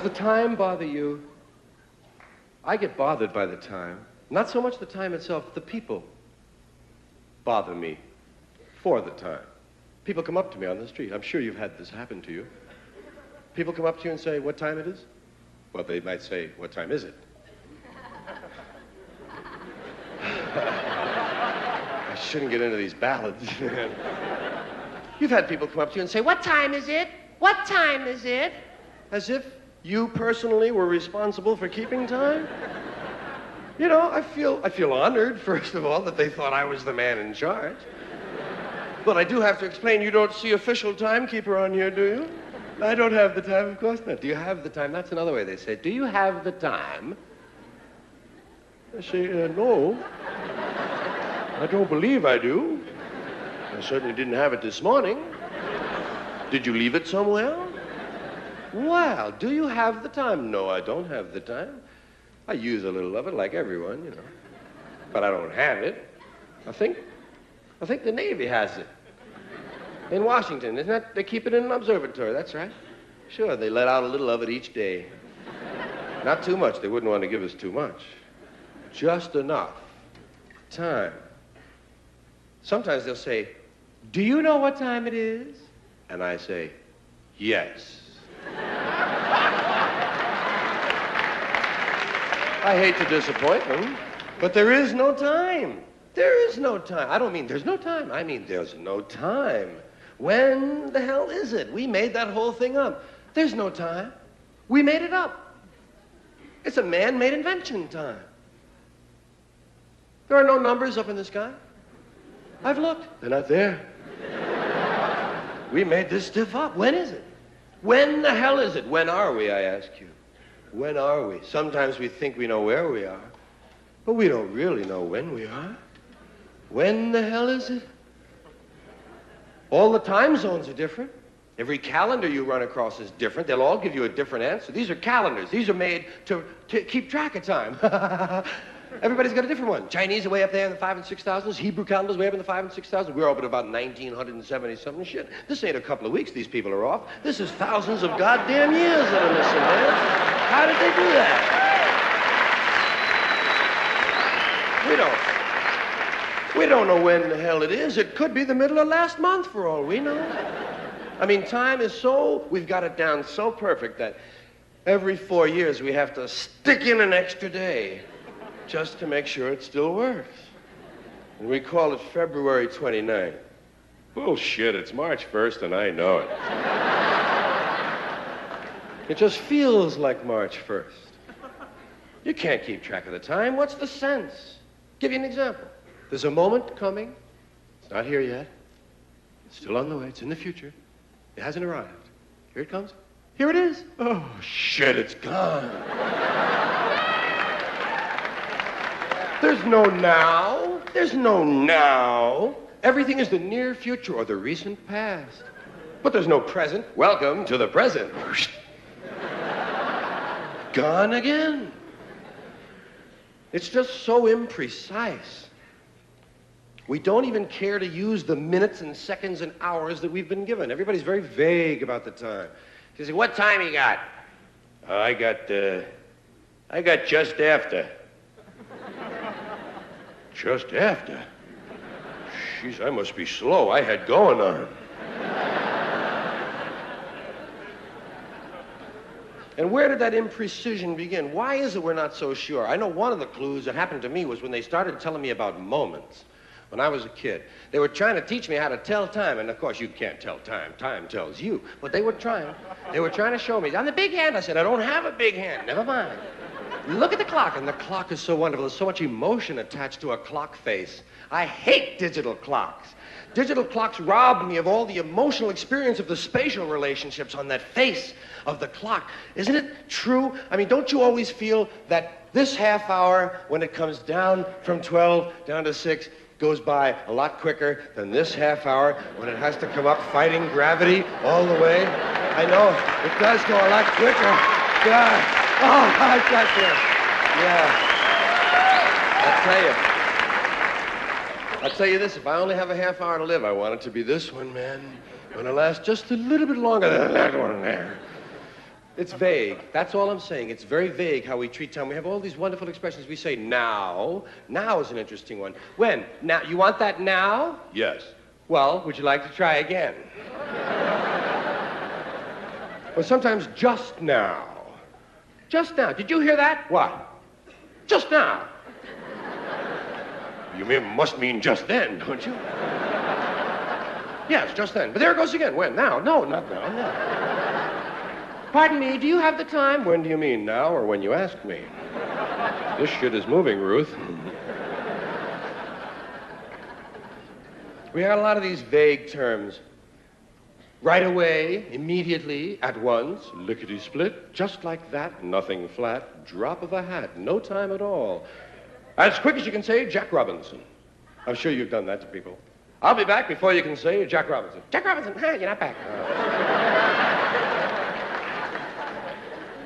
the time bother you? I get bothered by the time. Not so much the time itself, the people bother me for the time. People come up to me on the street. I'm sure you've had this happen to you. People come up to you and say, what time it is? Well, they might say, what time is it? I shouldn't get into these ballads. You've had people come up to you and say, what time is it? What time is it? As if you personally were responsible for keeping time. You know, I feel honored, first of all, that they thought I was the man in charge. But I do have to explain, you don't see official timekeeper on here, do you? I don't have the time, of course not. Do you have the time? That's another way they say it. Do you have the time? I say, no. I don't believe I do. I certainly didn't have it this morning. Did you leave it somewhere? Well, do you have the time? No, I don't have the time. I use a little of it like everyone, you know. But I don't have it. I think the Navy has it. In Washington, isn't that? They keep it in an observatory, that's right. Sure, they let out a little of it each day. Not too much. They wouldn't want to give us too much. Just enough. Time. Sometimes they'll say, do you know what time it is? And I say, yes. I hate to disappoint them, but there is no time. There is no time. I don't mean there's no time. I mean there's no time. When the hell is it? We made that whole thing up. There's no time. We made it up. It's a man-made invention, time. There are no numbers up in the sky. I've looked. They're not there. We made this stuff up. When is it? When the hell is it? When are we, I ask you? When are we? Sometimes we think we know where we are, but we don't really know when we are. When the hell is it? All the time zones are different. Every calendar you run across is different. They'll all give you a different answer. These are calendars. These are made to keep track of time. Everybody's got a different one. Chinese are way up there in the 5 and 6,000s. Hebrew calendars way up in the 5 and 6,000s. We're up at about 1970-something shit. This ain't a couple of weeks these people are off. This is thousands of goddamn years that are missing, man. How did they do that? We don't know when the hell it is. It could be the middle of last month for all we know. I mean, time is we've got it down so perfect that every 4 years we have to stick in an extra day just to make sure it still works. And we call it February 29th. Bullshit, it's March 1st and I know it. It just feels like March 1st. You can't keep track of the time. What's the sense? Give you an example. There's a moment coming. It's not here yet. It's still on the way. It's in the future. It hasn't arrived. Here it comes. Here it is. Oh, shit, it's gone. There's no now. There's no now. Everything is the near future or the recent past. But there's no present. Welcome to the present. Gone again. It's just so imprecise. We don't even care to use the minutes and seconds and hours that we've been given. Everybody's very vague about the time. You say, what time you got? I got just after. Just after? Jeez, I must be slow. I had going on. And where did that imprecision begin? Why is it we're not so sure? I know one of the clues that happened to me was when they started telling me about moments. When I was a kid, they were trying to teach me how to tell time, and of course you can't tell time. Time tells you. But they were trying. They were trying to show me. On the big hand, I said, I don't have a big hand. Never mind. Look at the clock, and the clock is so wonderful. There's so much emotion attached to a clock face. I hate digital clocks. Digital clocks rob me of all the emotional experience of the spatial relationships on that face of the clock. Isn't it true? I mean, don't you always feel that this half hour, when it comes down from 12 down to 6, goes by a lot quicker than this half hour when it has to come up fighting gravity all the way? I know, it does go a lot quicker. God. Oh, I got this. Yeah. I'll tell you this, if I only have a half hour to live, I want it to be this one, man. It's going to last just a little bit longer than that one there. It's vague. That's all I'm saying. It's very vague how we treat time. We have all these wonderful expressions. We say now. Now is an interesting one. When? Now. You want that now? Yes. Well, would you like to try again? Or sometimes just now. Just now. Did you hear that? What? Just now. You must mean just then, don't you? Yes, just then. But there it goes again. When? Now. No, not now. No. Pardon me, do you have the time? When do you mean, now or when you ask me? This shit is moving, Ruth. We have a lot of these vague terms. Right away, immediately, at once, lickety-split, just like that, nothing flat, drop of a hat, no time at all. As quick as you can say, Jack Robinson. I'm sure you've done that to people. I'll be back before you can say Jack Robinson. Jack Robinson, hi, you're not back.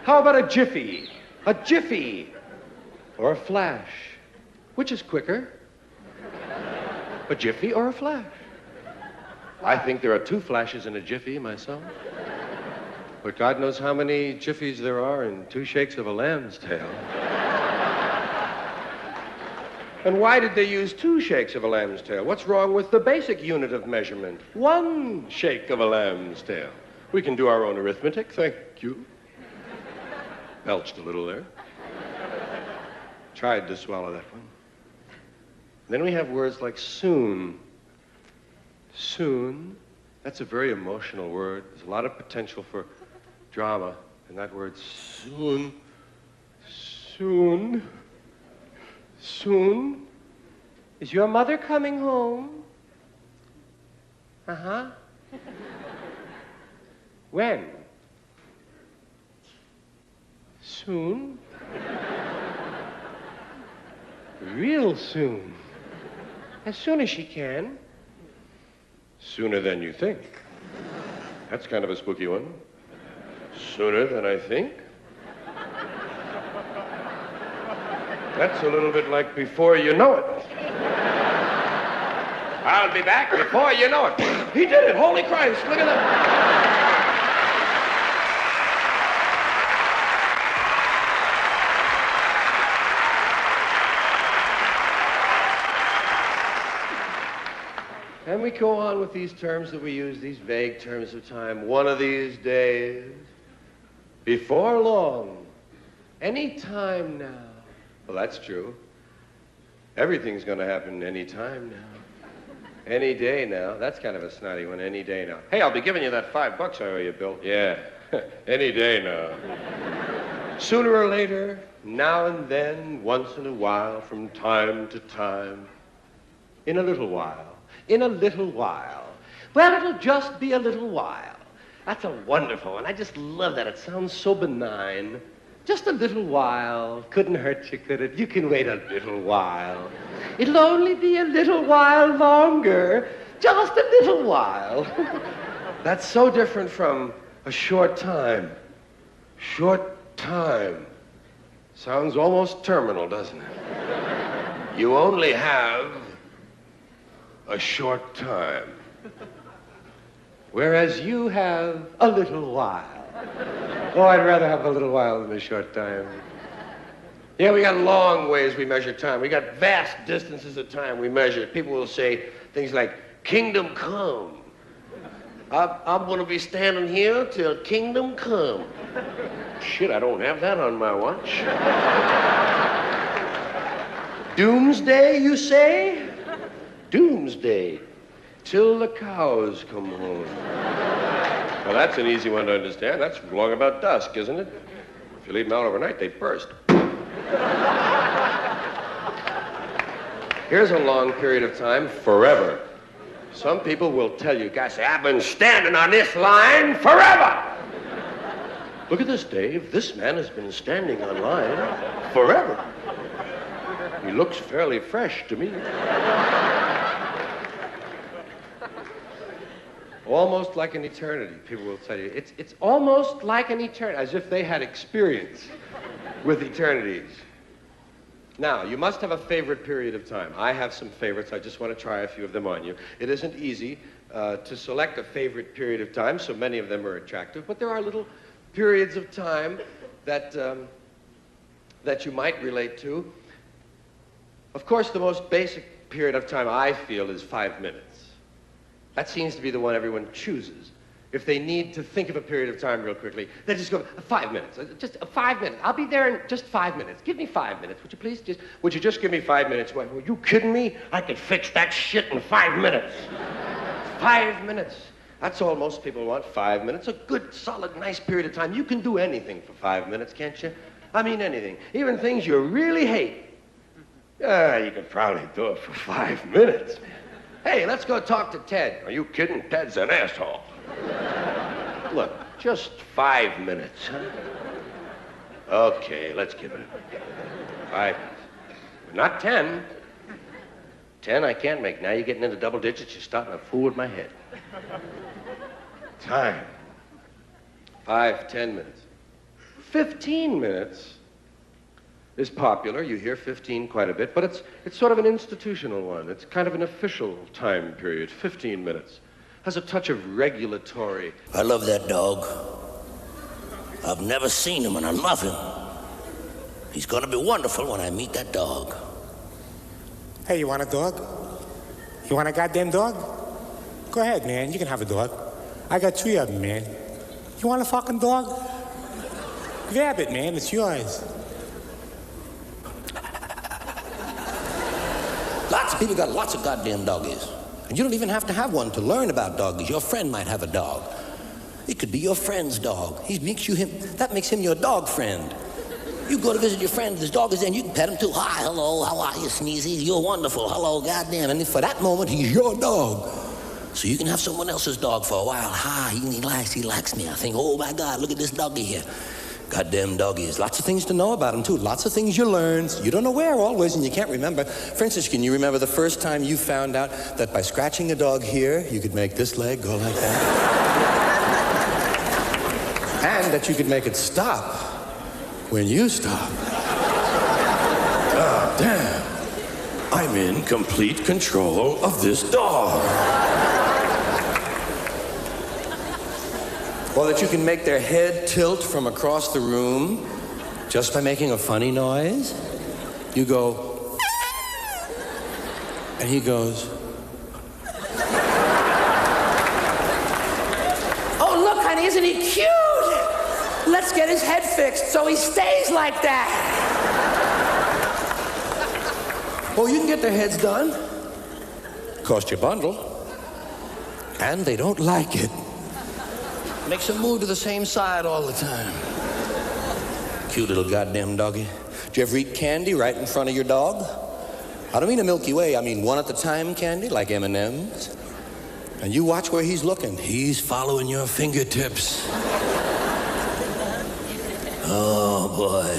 How about a jiffy? A jiffy. Or a flash. Which is quicker? A jiffy or a flash? I think there are 2 flashes in a jiffy myself. But God knows how many jiffies there are in 2 shakes of a lamb's tail. And why did they use 2 shakes of a lamb's tail? What's wrong with the basic unit of measurement? 1 shake of a lamb's tail. We can do our own arithmetic, thank you. Belched a little there. Tried to swallow that one. Then we have words like soon. Soon. That's a very emotional word. There's a lot of potential for drama in that word soon. Soon. Soon. Is your mother coming home? Uh-huh. When? Soon. Real soon. As soon as she can. Sooner than you think. That's kind of a spooky one. Sooner than I think. That's a little bit like before you know it. I'll be back before you know it. He did it. Holy Christ. Look at that. And we go on with these terms that we use, these vague terms of time. One of these days, before long, any time now. Well, that's true. Everything's going to happen any time now. Any day now. That's kind of a snotty one, any day now. Hey, I'll be giving you that $5 I owe you, Bill. Yeah, any day now. Sooner or later, now and then, once in a while, from time to time, in a little while. In a little while. Well, it'll just be a little while. That's a wonderful one. I just love that. It sounds so benign. Just a little while. Couldn't hurt you, could it? You can wait a little while. It'll only be a little while longer. Just a little while. That's so different from a short time. Short time. Sounds almost terminal, doesn't it? You only have a short time. Whereas you have a little while. Oh, I'd rather have a little while than a short time. Yeah, we got long ways we measure time. We got vast distances of time we measure. People will say things like, kingdom come. I'm going to be standing here till kingdom come. Shit, I don't have that on my watch. Doomsday, you say? Doomsday, till the cows come home. Well, that's an easy one to understand. That's long about dusk, isn't it? If you leave them out overnight, they burst. Here's a long period of time, forever. Some people will tell you, guys, say, I've been standing on this line forever. Look at this, Dave. This man has been standing on line forever. He looks fairly fresh to me. Almost like an eternity, people will tell you. It's almost like an eternity, as if they had experience with eternities. Now, you must have a favorite period of time. I have some favorites. I just want to try a few of them on you. It isn't easy to select a favorite period of time, so many of them are attractive, but there are little periods of time that, that you might relate to. Of course, the most basic period of time I feel is 5 minutes. That seems to be the one everyone chooses. If they need to think of a period of time real quickly, they just go, 5 minutes, just 5 minutes. I'll be there in just 5 minutes. Give me 5 minutes, would you please? Would you just give me 5 minutes? Were you kidding me? I could fix that shit in 5 minutes. 5 minutes. That's all most people want, 5 minutes. A good, solid, nice period of time. You can do anything for 5 minutes, can't you? I mean anything. Even things you really hate. You could probably do it for 5 minutes. Hey, let's go talk to Ted. Are you kidding? Ted's an asshole. Look, just 5 minutes, huh? Okay, let's give it 5 minutes. Not 10. 10 I can't make. Now you're getting into double digits. You're starting to fool with my head. Time. 5, 10 minutes. 15 minutes is popular. You hear 15 quite a bit, but it's sort of an institutional one. It's kind of an official time period. 15 minutes. Has a touch of regulatory. I love that dog. I've never seen him, and I love him. He's gonna be wonderful when I meet that dog. Hey, you want a dog? You want a goddamn dog? Go ahead, man. You can have a dog. I got 3 of them, man. You want a fucking dog? Grab it, man. It's yours. Lots of people got lots of goddamn doggies. And you don't even have to have one to learn about doggies. Your friend might have a dog. It could be your friend's dog. That makes him your dog friend. You go to visit your friend, his dog is there, and you can pet him too. Hi, hello, how are you, Sneezy? You're wonderful. Hello, goddamn. And for that moment, he's your dog. So you can have someone else's dog for a while. Hi, he likes me. I think, oh my God, look at this doggy here. Goddamn doggies. Lots of things to know about them, too. Lots of things you learn. You don't know where always, and you can't remember. For instance, can you remember the first time you found out that by scratching a dog here, you could make this leg go like that? And that you could make it stop when you stop. God damn. I'm in complete control of this dog. Or that you can make their head tilt from across the room just by making a funny noise. You go, and he goes, oh, look, honey, isn't he cute? Let's get his head fixed so he stays like that. Oh, you can get their heads done. Cost you a bundle. And they don't like it. Makes them move to the same side all the time. Cute little goddamn doggy. Did you ever eat candy right in front of your dog? I don't mean a Milky Way, I mean one at a time candy, like M&M's. And you watch where he's looking. He's following your fingertips. Oh, boy.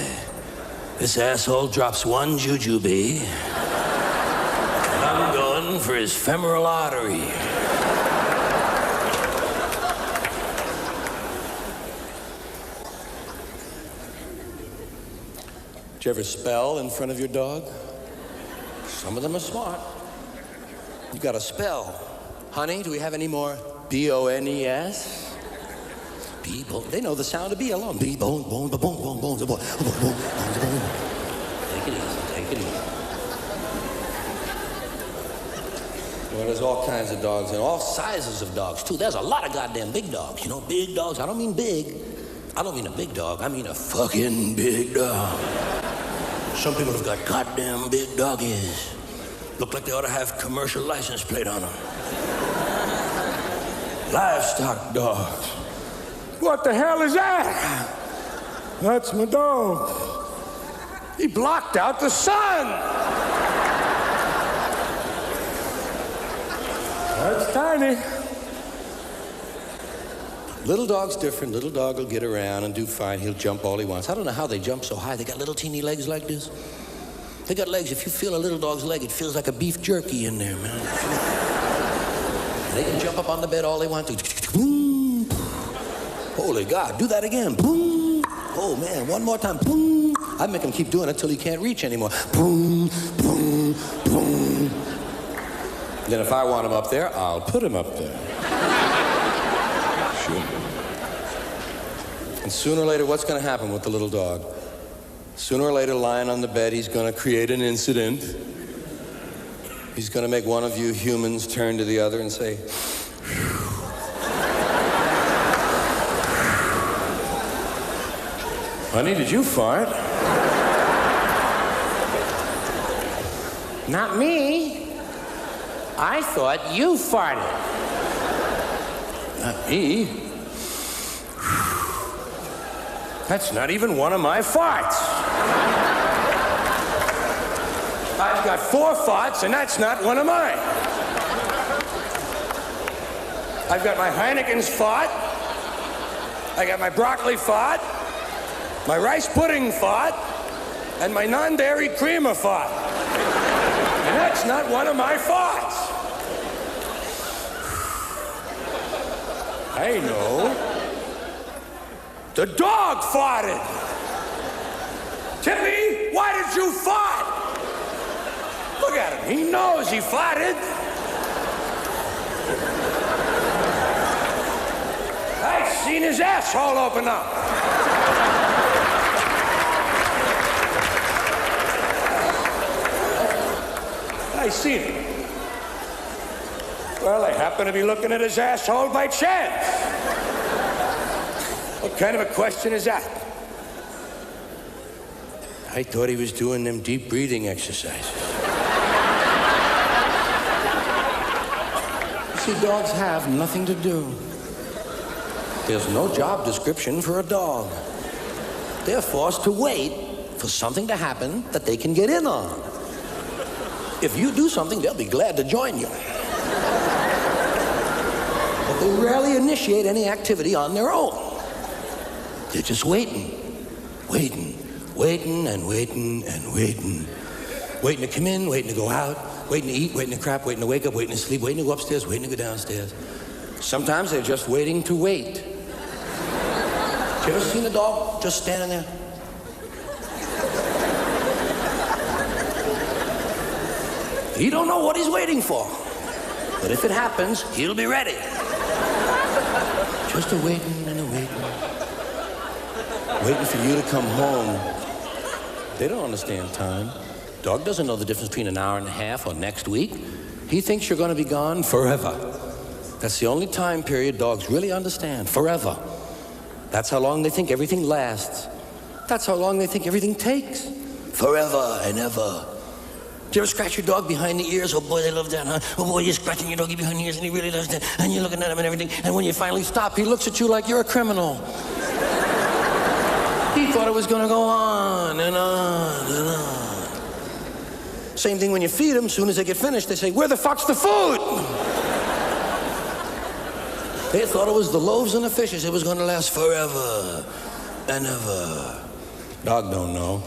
This asshole drops one jujube, and I'm going for his femoral artery. Did you ever spell in front of your dog? Some of them are smart. You got to spell. Honey, do we have any more B-O-N-E-S? B-bone. They know the sound of B alone. B-bone, bone, bone, bone, bone, bone, bone, bone. Take it easy, take it easy. Well, there's all kinds of dogs and all sizes of dogs, too. There's a lot of goddamn big dogs. You know, big dogs. I don't mean big. I don't mean a big dog. I mean a fucking big dog. Some people have got goddamn big doggies. Look like they ought to have commercial license plate on them. Livestock dogs. What the hell is that? That's my dog. He blocked out the sun. That's tiny. Little dog's different. Little dog will get around and do fine. He'll jump all he wants. I don't know how they jump so high. They got little teeny legs like this. They got legs. If you feel a little dog's leg, it feels like a beef jerky in there, man. They can jump up on the bed all they want to. Boom. Holy God, do that again. Boom. Oh, man, one more time. Boom. I'd make him keep doing it till he can't reach anymore. Boom, boom, boom. Then if I want him up there, I'll put him up there. Sure. And sooner or later, what's going to happen with the little dog? Sooner or later, lying on the bed, he's going to create an incident. He's going to make one of you humans turn to the other and say, "Honey, did you fart?" Not me. I thought you farted. Not me. That's not even one of my farts. I've got 4 farts, and that's not one of mine. I've got my Heineken's fart. I got my broccoli fart, my rice pudding fart, and my non-dairy creamer fart. And that's not one of my farts. I know. The dog farted. Tippy, why did you fart? Look at him. He knows he farted. I've seen his asshole open up. I seen it. Well, I happen to be looking at his asshole by chance. What kind of a question is that? I thought he was doing them deep breathing exercises. You see, dogs have nothing to do. There's no job description for a dog. They're forced to wait for something to happen that they can get in on. If you do something, they'll be glad to join you. But they rarely initiate any activity on their own. They're just waiting, waiting and waiting and waiting. Waiting to come in, waiting to go out, waiting to eat, waiting to crap, waiting to wake up, waiting to sleep, waiting to go upstairs, waiting to go downstairs. Sometimes they're just waiting to wait. You ever seen a dog just standing there? He don't know what he's waiting for. But if it happens, he'll be ready. Just a waiting and a waiting. Waiting for you to come home. They don't understand time. Dog doesn't know the difference between an hour and a half or next week. He thinks you're going to be gone forever. That's the only time period dogs really understand. Forever. That's how long they think everything lasts. That's how long they think everything takes. Forever and ever. Do you ever scratch your dog behind the ears? Oh boy, they love that, huh? Oh boy, you're scratching your doggy behind the ears and he really loves that. And you're looking at him and everything. And when you finally stop, he looks at you like you're a criminal. He thought it was going to go on and on and on. Same thing when you feed them. As soon as they get finished, they say, "Where the fuck's the food?" They thought it was the loaves and the fishes. It was going to last forever and ever. Dog don't know.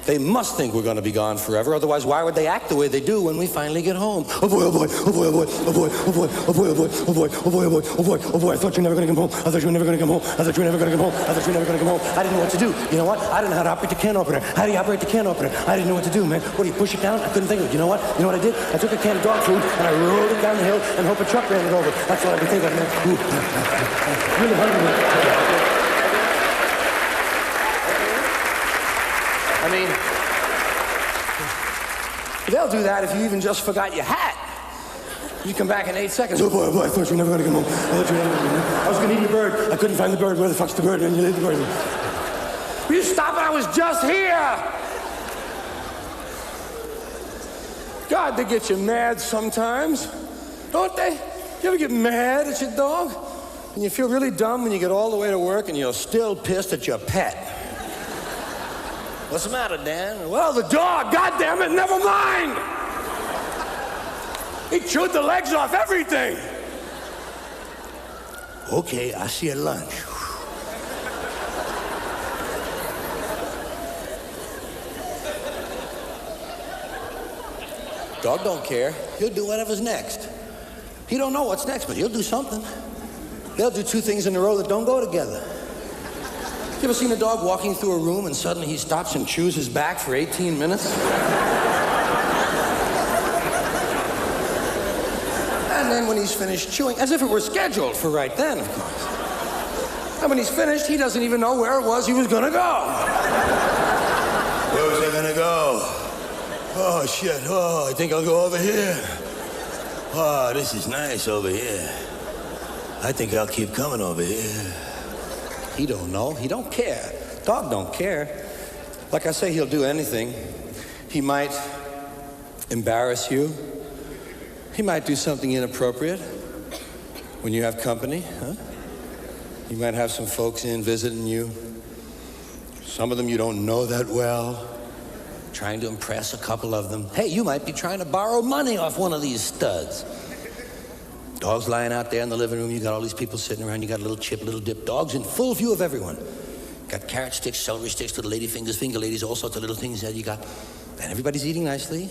They must think we're going to be gone forever. Otherwise, why would they act the way they do when we finally get home? Oh boy, oh boy, oh boy, oh boy, oh boy, oh boy, oh boy, oh boy, oh boy, oh boy, oh boy, oh boy, oh boy. I thought you were never going to come home. I thought you were never going to come home. I thought you were never going to come home. I thought you were never going to come home. I didn't know what to do. You know what? I didn't know how to operate the can opener. How do you operate the can opener? I didn't know what to do, man. What do you push it down? I couldn't think of it. You know what? You know what I did? I took a can of dog food and I rolled it down the hill and hope a truck ran it over. That's what I could think of, man. Really hungry, man. I mean, they'll do that if you even just forgot your hat. You come back in 8 seconds. Oh boy, I thought you were never going to come home. I thought you were never going to come home. I was going to eat your bird. I couldn't find the bird. Where the fuck's the bird? And you leave the bird. Will you stop it? I was just here. God, they get you mad sometimes. Don't they? You ever get mad at your dog? And you feel really dumb when you get all the way to work and you're still pissed at your pet. What's the matter, Dan? Well, the dog, goddamn it, never mind! He chewed the legs off everything. Okay, I'll see you at lunch. Dog don't care. He'll do whatever's next. He don't know what's next, but he'll do something. They'll do 2 things in a row that don't go together. You ever seen a dog walking through a room and suddenly he stops and chews his back for 18 minutes? And then when he's finished chewing, as if it were scheduled for right then, of course, And when he's finished, he doesn't even know where it was he was gonna go. Where was I gonna go? Oh, shit. Oh, I think I'll go over here. Oh, this is nice over here. I think I'll keep coming over here. He don't know. He don't care. Dog don't care. Like I say, he'll do anything. He might embarrass you. He might do something inappropriate when you have company, huh? You might have some folks in visiting you. Some of them you don't know that well. Trying to impress a couple of them. Hey, you might be trying to borrow money off one of these studs. Dog's lying out there in the living room. You got all these people sitting around. You got little Chip, little Dip. Dog's in full view of everyone. Got carrot sticks, celery sticks, little lady fingers, finger ladies, all sorts of little things that you got. And everybody's eating nicely.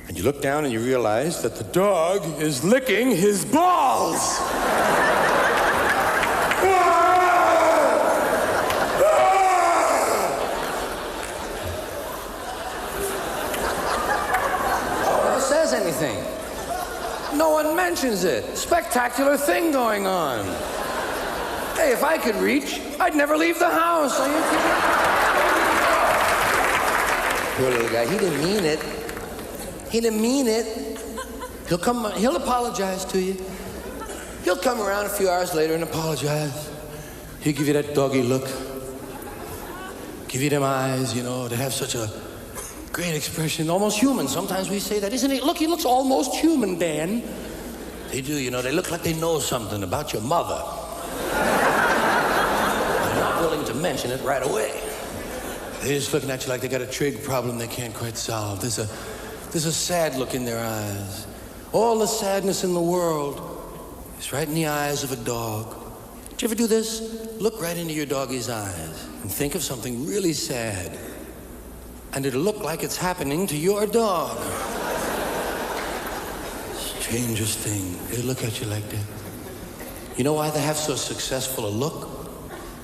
And you look down and you realize that the dog is licking his balls. Anything. No one mentions it. Spectacular thing going on. Hey, if I could reach, I'd never leave the house. Are you kidding? Poor little guy. He didn't mean it. He didn't mean it. He'll apologize to you. He'll come around a few hours later and apologize. He'll give you that doggy look. Give you them eyes, you know, to have such a great expression, almost human. Sometimes we say that, isn't it? Look, he looks almost human, Dan. They do, you know. They look like they know something about your mother. They're not willing to mention it right away. They're just looking at you like they got a trig problem they can't quite solve. There's a sad look in their eyes. All the sadness in the world is right in the eyes of a dog. Did you ever do this? Look right into your doggy's eyes and think of something really sad. And it'll look like it's happening to your dog. Strangest thing. They look at you like that. You know why they have so successful a look?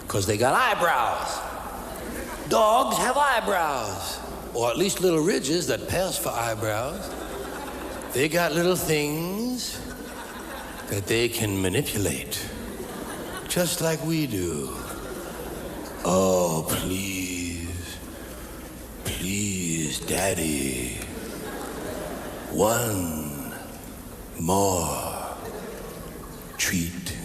Because they got eyebrows. Dogs have eyebrows. Or at least little ridges that pass for eyebrows. They got little things that they can manipulate. Just like we do. Oh, please. Please, Daddy, one more treat.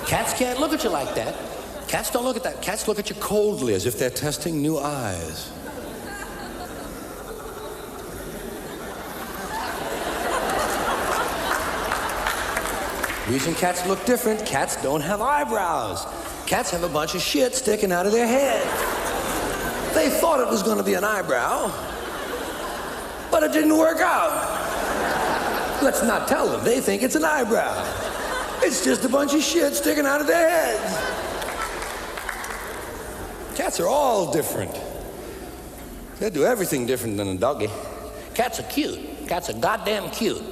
Cats can't look at you like that. Cats don't look at that. Cats look at you coldly as if they're testing new eyes. Reason cats look different, cats don't have eyebrows. Cats have a bunch of shit sticking out of their head. They thought it was going to be an eyebrow, but it didn't work out. Let's not tell them. They think it's an eyebrow. It's just a bunch of shit sticking out of their heads. Cats are all different. They do everything different than a doggy. Cats are cute. Cats are goddamn cute.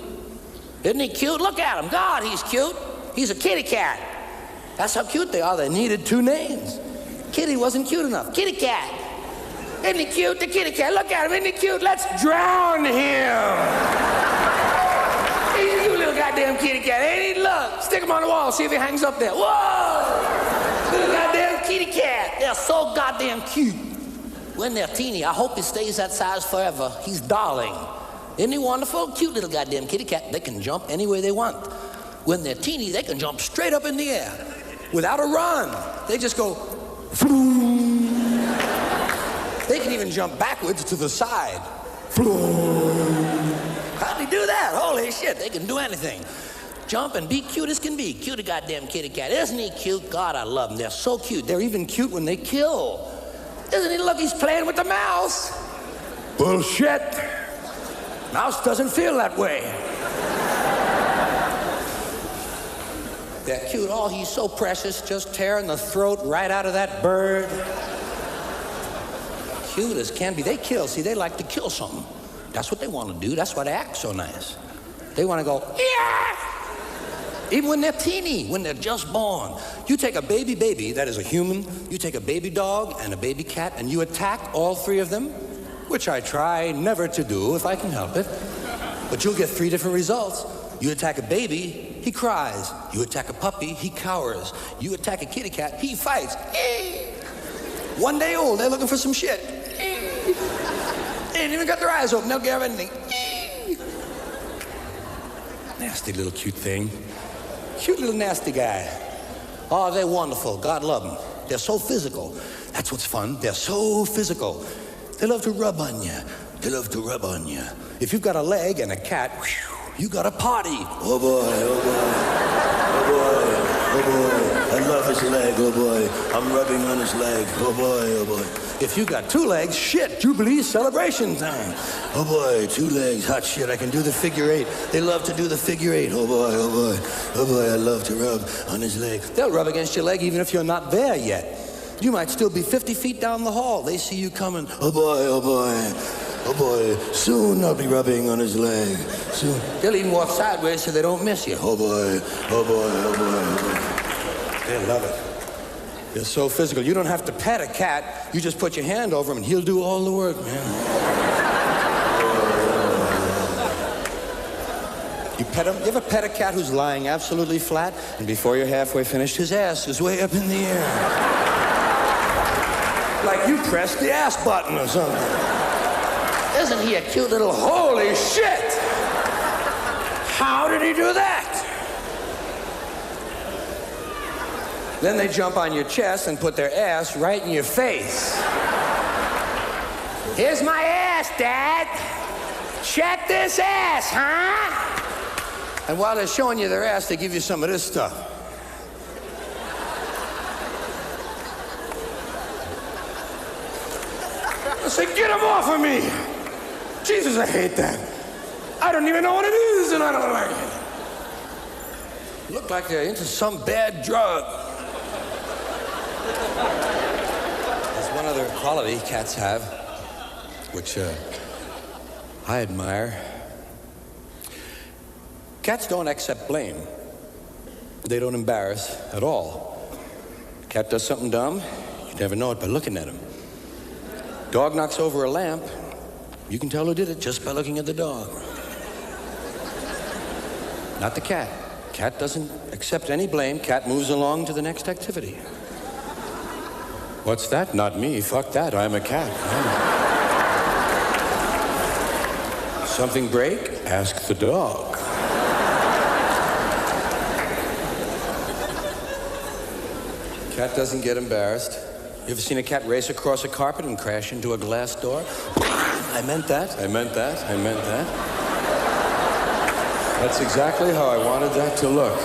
Isn't he cute? Look at him. God, he's cute. He's a kitty cat. That's how cute they are. They needed two names. Kitty wasn't cute enough. Kitty cat. Isn't he cute? The kitty cat. Look at him. Isn't he cute? Let's drown him. He's a cute little goddamn kitty cat. Ain't he? Look. Stick him on the wall. See if he hangs up there. Whoa! Little goddamn kitty cat. They're so goddamn cute. When they're teeny, I hope he stays that size forever. He's darling. Isn't he wonderful? Cute little goddamn kitty cat. They can jump any way they want. When they're teeny, they can jump straight up in the air without a run. They just go, floom. They can even jump backwards to the side. Floom. How'd they do that? Holy shit, they can do anything. Jump and be cute as can be. Cute a goddamn kitty cat. Isn't he cute? God, I love them. They're so cute. They're even cute when they kill. Isn't he? Look, he's playing with the mouse. Bullshit. Mouse doesn't feel that way. They're cute. Oh, he's so precious, just tearing the throat right out of that bird. Cute as can be. They kill. See, they like to kill something. That's what they want to do. That's why they act so nice. They want to go, yeah! Even when they're teeny, when they're just born. You take a baby that is a human, you take a baby dog and a baby cat, and you attack all three of them, which I try never to do if I can help it. But you'll get three different results. You attack a baby, he cries. You attack a puppy, he cowers. You attack a kitty cat, he fights. 1 day old, they're looking for some shit. They ain't even got their eyes open, they'll grab anything. Nasty little cute thing. Cute little nasty guy. Oh, they're wonderful. God love them. They're so physical. That's what's fun. They're so physical. They love to rub on you. They love to rub on you. If you've got a leg and a cat, whew, you got a party. Oh boy, oh boy, oh boy, oh boy. I love his leg, oh boy. I'm rubbing on his leg, oh boy, oh boy. If you got 2 legs, shit, Jubilee celebration time. Oh boy, 2 legs, hot shit, I can do the figure 8. They love to do the figure 8, oh boy, oh boy. Oh boy, I love to rub on his leg. They'll rub against your leg even if you're not there yet. You might still be 50 feet down the hall. They see you coming, oh boy, oh boy. Oh boy, soon I'll be rubbing on his leg. Soon. They'll even walk sideways so they don't miss you. Oh boy, oh boy, oh boy, oh boy. They love it. They're so physical. You don't have to pet a cat. You just put your hand over him and he'll do all the work, man. You pet him? You ever pet a cat who's lying absolutely flat and before you're halfway finished, his ass is way up in the air? Like you pressed the ass button or something. Isn't he a cute little holy shit? How did he do that? Then they jump on your chest and put their ass right in your face. Here's my ass, Dad. Check this ass, huh? And while they're showing you their ass, they give you some of this stuff. I say, get him off of me. Jesus, I hate that. I don't even know what it is, and I don't like it. Look like they're into some bad drug. There's one other quality cats have, which I admire. Cats don't accept blame. They don't embarrass at all. Cat does something dumb, you never know it by looking at him. Dog knocks over a lamp, you can tell who did it just by looking at the dog. Not the cat. Cat doesn't accept any blame. Cat moves along to the next activity. What's that? Not me. Fuck that. I'm a cat. Something break? Ask the dog. Cat doesn't get embarrassed. You ever seen a cat race across a carpet and crash into a glass door? I meant that. I meant that. I meant that. That's exactly how I wanted that to look.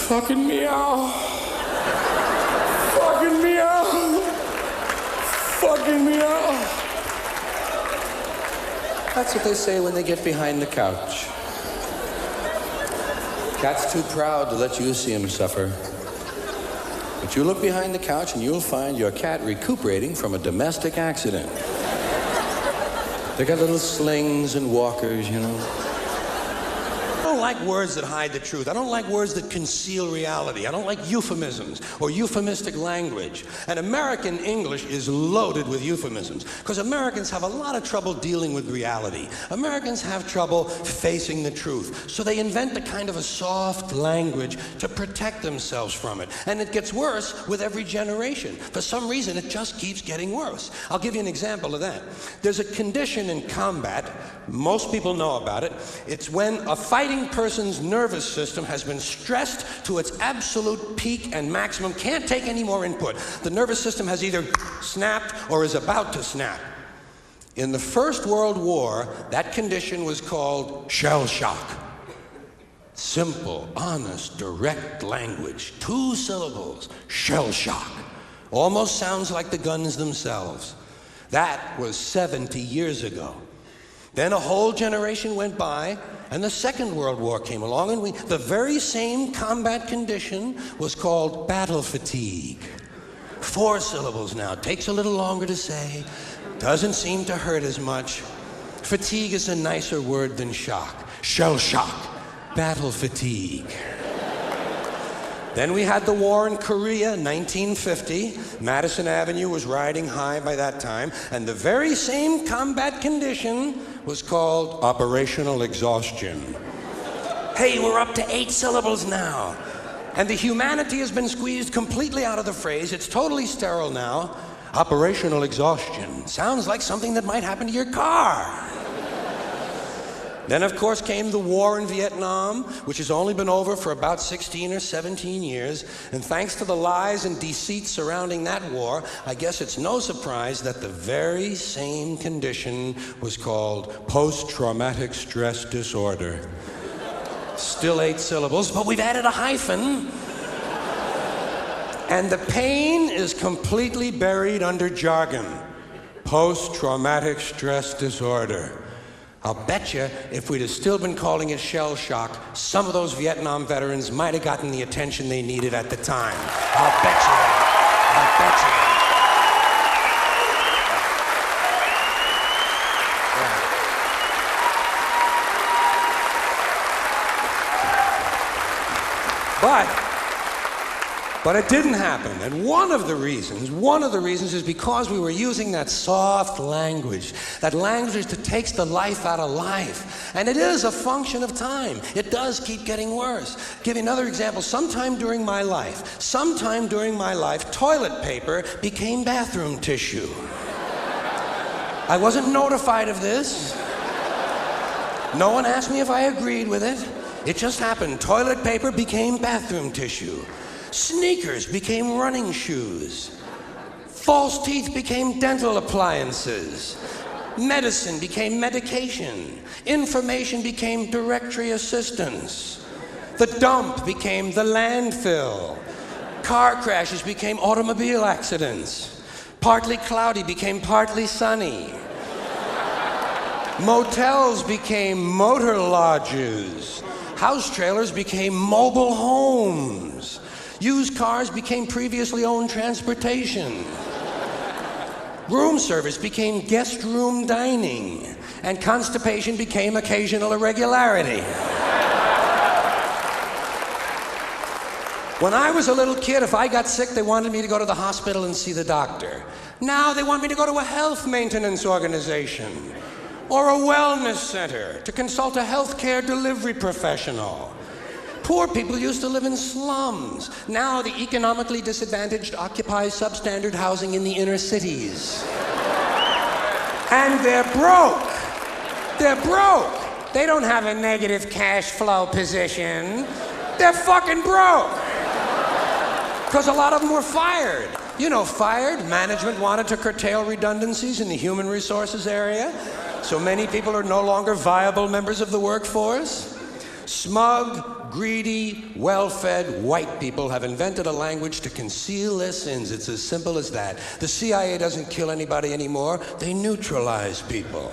Fucking meow. Fucking meow. Fucking meow. That's what they say when they get behind the couch. Cat's too proud to let you see him suffer. But you look behind the couch and you'll find your cat recuperating from a domestic accident. They got little slings and walkers, you know. I don't like words that hide the truth. I don't like words that conceal reality. I don't like euphemisms or euphemistic language. And American English is loaded with euphemisms because Americans have a lot of trouble dealing with reality. Americans have trouble facing the truth. So they invent a kind of a soft language to protect themselves from it. And it gets worse with every generation. For some reason, it just keeps getting worse. I'll give you an example of that. There's a condition in combat, most people know about it. It's when a fighting person's nervous system has been stressed to its absolute peak and maximum, can't take any more input. The nervous system has either snapped or is about to snap. In the First World War, that condition was called shell shock. Simple, honest, direct language, 2 syllables, shell shock. Almost sounds like the guns themselves. That was 70 years ago. Then a whole generation went by, and the Second World War came along, and the very same combat condition was called battle fatigue. 4 syllables now. Takes a little longer to say. Doesn't seem to hurt as much. Fatigue is a nicer word than shock. Shell shock. Battle fatigue. Then we had the war in Korea, 1950. Madison Avenue was riding high by that time, and the very same combat condition was called operational exhaustion. Hey, we're up to 8 syllables now. And the humanity has been squeezed completely out of the phrase. It's totally sterile now. Operational exhaustion. Sounds like something that might happen to your car. Then, of course, came the war in Vietnam, which has only been over for about 16 or 17 years. And thanks to the lies and deceit surrounding that war, I guess it's no surprise that the very same condition was called post-traumatic stress disorder. Still 8 syllables, but we've added a hyphen. And the pain is completely buried under jargon. Post-traumatic stress disorder. I'll bet you if we'd have still been calling it shell shock, some of those Vietnam veterans might have gotten the attention they needed at the time. I'll bet you that. I'll bet you that. But it didn't happen. And one of the reasons is because we were using that soft language, that language that takes the life out of life. And it is a function of time. It does keep getting worse. Give you another example. Sometime during my life, toilet paper became bathroom tissue. I wasn't notified of this. No one asked me if I agreed with it. It just happened. Toilet paper became bathroom tissue. Sneakers became running shoes. False teeth became dental appliances. Medicine became medication. Information became directory assistance. The dump became the landfill. Car crashes became automobile accidents. Partly cloudy became partly sunny. Motels became motor lodges. House trailers became mobile homes. Used cars became previously owned transportation. Room service became guest room dining. And constipation became occasional irregularity. When I was a little kid, if I got sick, they wanted me to go to the hospital and see the doctor. Now they want me to go to a health maintenance organization or a wellness center to consult a healthcare delivery professional. Poor people used to live in slums. Now the economically disadvantaged occupy substandard housing in the inner cities. And they're broke. They're broke. They don't have a negative cash flow position. They're fucking broke. Because a lot of them were fired. You know, fired. Management wanted to curtail redundancies in the human resources area. So many people are no longer viable members of the workforce. Smug, greedy, well-fed white people have invented a language to conceal their sins. It's as simple as that. The CIA doesn't kill anybody anymore. They neutralize people.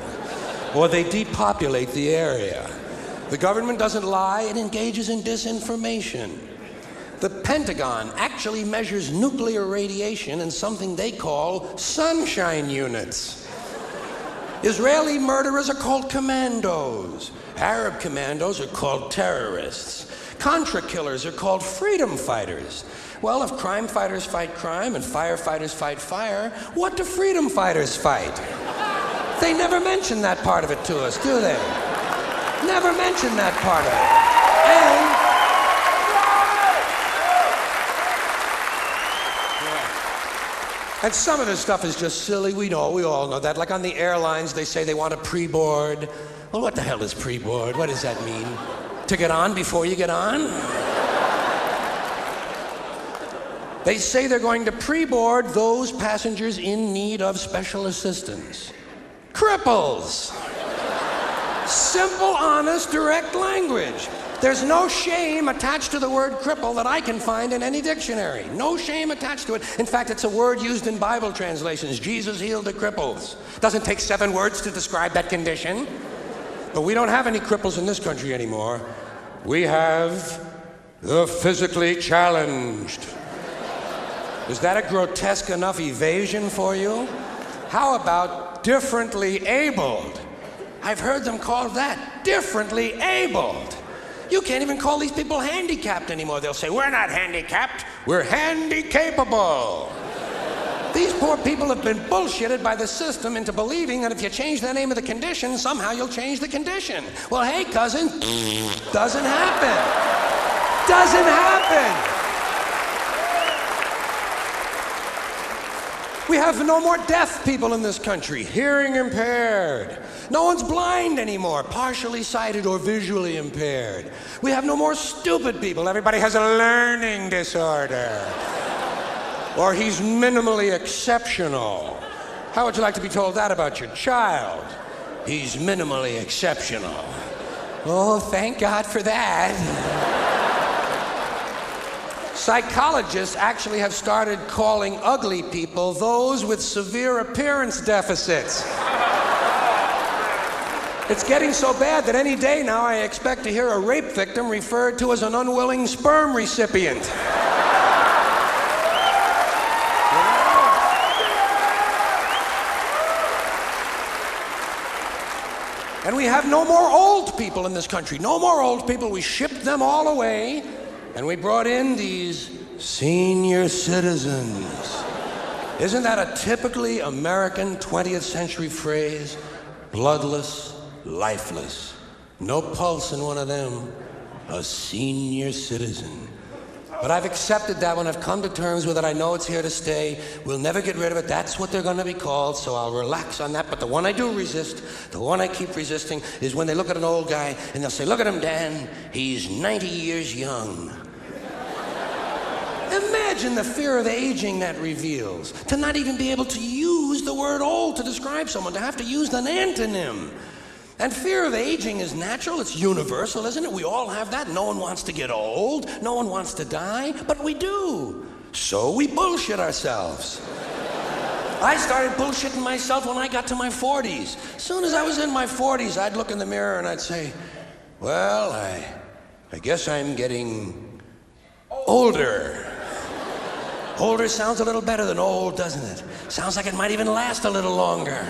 Or they depopulate the area. The government doesn't lie. It engages in disinformation. The Pentagon actually measures nuclear radiation in something they call sunshine units. Israeli murderers are called commandos. Arab commandos are called terrorists. Contra killers are called freedom fighters. Well, if crime fighters fight crime and firefighters fight fire, what do freedom fighters fight? They never mention that part of it to us, do they? Never mention that part of it. And some of this stuff is just silly. We all know that. Like on the airlines, they say they want a pre-board. Well, what the hell is pre-board? What does that mean? To get on before you get on? They say they're going to pre-board those passengers in need of special assistance. Cripples. Simple, honest, direct language. There's no shame attached to the word cripple that I can find in any dictionary. No shame attached to it. In fact, it's a word used in Bible translations. Jesus healed the cripples. Doesn't take 7 words to describe that condition. But we don't have any cripples in this country anymore. We have the physically challenged. Is that a grotesque enough evasion for you? How about differently abled? I've heard them called that, differently abled. You can't even call these people handicapped anymore. They'll say, we're not handicapped, we're handy-capable. These poor people have been bullshitted by the system into believing that if you change the name of the condition, somehow you'll change the condition. Well, hey, cousin, doesn't happen. Doesn't happen. We have no more deaf people in this country, hearing impaired. No one's blind anymore, partially sighted or visually impaired. We have no more stupid people. Everybody has a learning disorder. Or he's minimally exceptional. How would you like to be told that about your child? He's minimally exceptional. Oh, thank God for that. Psychologists actually have started calling ugly people those with severe appearance deficits. It's getting so bad that any day now I expect to hear a rape victim referred to as an unwilling sperm recipient. And we have no more old people in this country. No more old people. We shipped them all away. And we brought in these senior citizens. Isn't that a typically American 20th century phrase? Bloodless, lifeless. No pulse in one of them. A senior citizen. But I've accepted that one. I've come to terms with it. I know it's here to stay. We'll never get rid of it. That's what they're going to be called, so I'll relax on that. But the one I do resist, the one I keep resisting, is when they look at an old guy and they'll say, "Look at him, Dan. He's 90 years young." Imagine the fear of aging that reveals. To not even be able to use the word old to describe someone, to have to use an antonym. And fear of aging is natural, it's universal, isn't it? We all have that. No one wants to get old, no one wants to die, but we do. So we bullshit ourselves. I started bullshitting myself when I got to my 40s. As soon as I was in my 40s, I'd look in the mirror and I'd say, well, I guess I'm getting older. Older sounds a little better than old, doesn't it? Sounds like it might even last a little longer.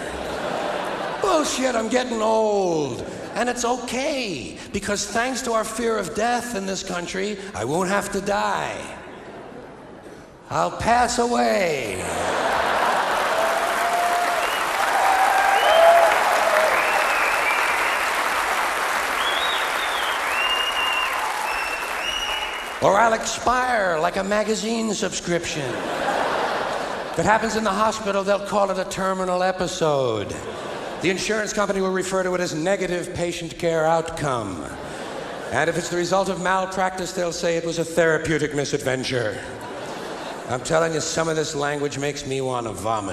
Bullshit, I'm getting old. And it's okay, because thanks to our fear of death in this country, I won't have to die. I'll pass away. Or I'll expire like a magazine subscription. If it happens in the hospital, they'll call it a terminal episode. The insurance company will refer to it as negative patient care outcome. And if it's the result of malpractice, they'll say it was a therapeutic misadventure. I'm telling you, some of this language makes me want to vomit.